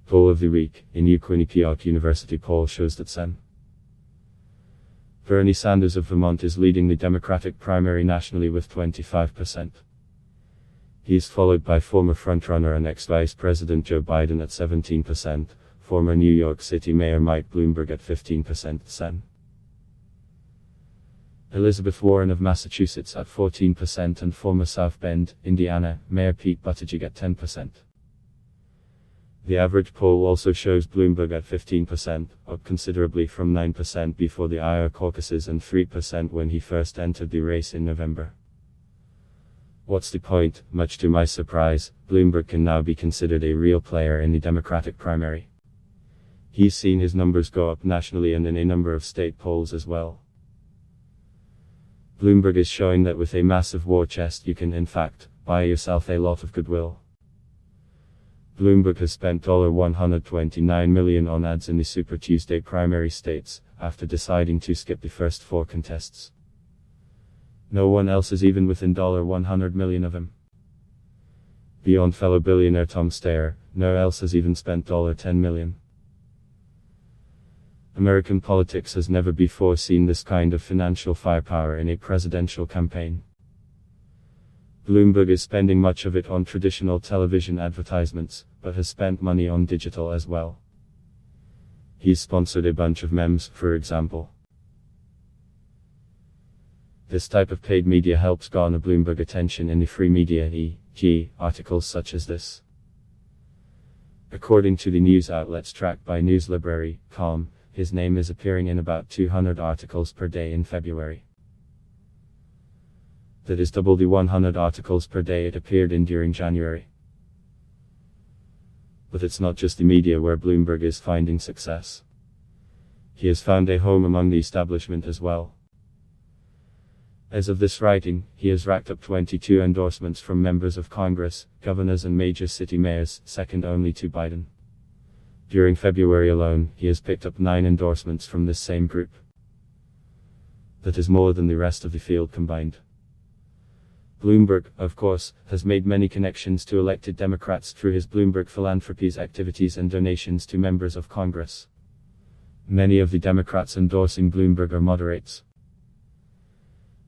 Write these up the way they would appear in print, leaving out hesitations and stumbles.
Poll of the week. A new Quinnipiac University poll shows that Bernie Sanders of Vermont is leading the Democratic primary nationally with 25%. He is followed by former frontrunner and ex-Vice President Joe Biden at 17%, former New York City Mayor Mike Bloomberg at 15%, Elizabeth Warren of Massachusetts at 14%, and former South Bend, Indiana, Mayor Pete Buttigieg at 10%. The average poll also shows Bloomberg at 15%, up considerably from 9% before the Iowa caucuses and 3% when he first entered the race in November. What's the point? Much to my surprise, Bloomberg can now be considered a real player in the Democratic primary. He's seen his numbers go up nationally and in a number of state polls as well. Bloomberg is showing that with a massive war chest you can in fact buy yourself a lot of goodwill. Bloomberg has spent $129 million on ads in the Super Tuesday primary states, after deciding to skip the first 4 contests. No one else is even within $100 million of him. Beyond fellow billionaire Tom Steyer, no one else has even spent $10 million. American politics has never before seen this kind of financial firepower in a presidential campaign. Bloomberg is spending much of it on traditional television advertisements, but has spent money on digital as well. He's sponsored a bunch of memes, for example. This type of paid media helps garner Bloomberg attention in the free media, e.g., articles such as this. According to the news outlets tracked by NewsLibrary.com, his name is appearing in about 200 articles per day in February. That is double the 100 articles per day it appeared in during January. But it's not just the media where Bloomberg is finding success. He has found a home among the establishment as well. As of this writing, he has racked up 22 endorsements from members of Congress, governors and major city mayors, second only to Biden. During February alone, he has picked up 9 endorsements from this same group. That is more than the rest of the field combined. Bloomberg, of course, has made many connections to elected Democrats through his Bloomberg Philanthropies activities and donations to members of Congress. Many of the Democrats endorsing Bloomberg are moderates.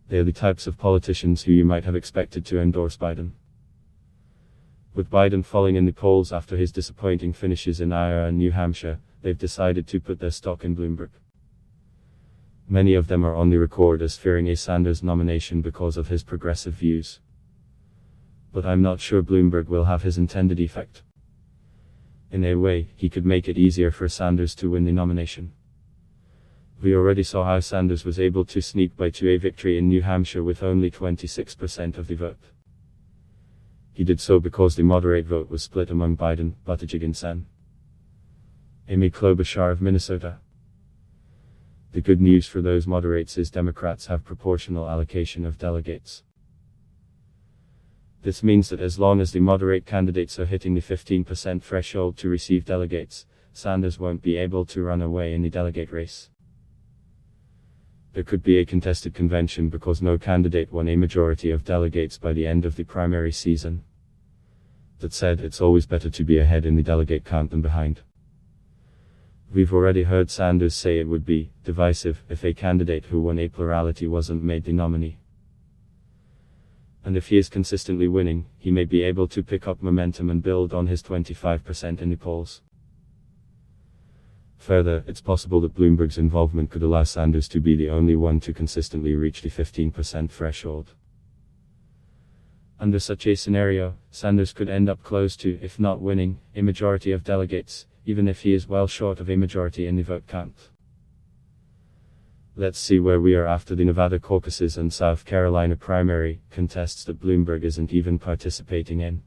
They are the types of politicians who you might have expected to endorse Biden. With Biden falling in the polls after his disappointing finishes in Iowa and New Hampshire, they've decided to put their stock in Bloomberg. Many of them are on the record as fearing a Sanders nomination because of his progressive views. But I'm not sure Bloomberg will have his intended effect. In a way, he could make it easier for Sanders to win the nomination. We already saw how Sanders was able to sneak by to a victory in New Hampshire with only 26% of the vote. He did so because the moderate vote was split among Biden, Buttigieg and Amy Klobuchar of Minnesota. The good news for those moderates is Democrats have proportional allocation of delegates. This means that as long as the moderate candidates are hitting the 15% threshold to receive delegates, Sanders won't be able to run away in the delegate race. There could be a contested convention because no candidate won a majority of delegates by the end of the primary season. That said, it's always better to be ahead in the delegate count than behind. We've already heard Sanders say it would be divisive if a candidate who won a plurality wasn't made the nominee. And if he is consistently winning, he may be able to pick up momentum and build on his 25% in the polls. Further, it's possible that Bloomberg's involvement could allow Sanders to be the only one to consistently reach the 15% threshold. Under such a scenario, Sanders could end up close to, if not winning, a majority of delegates, even if he is well short of a majority in the vote count. Let's see where we are after the Nevada caucuses and South Carolina primary contests that Bloomberg isn't even participating in.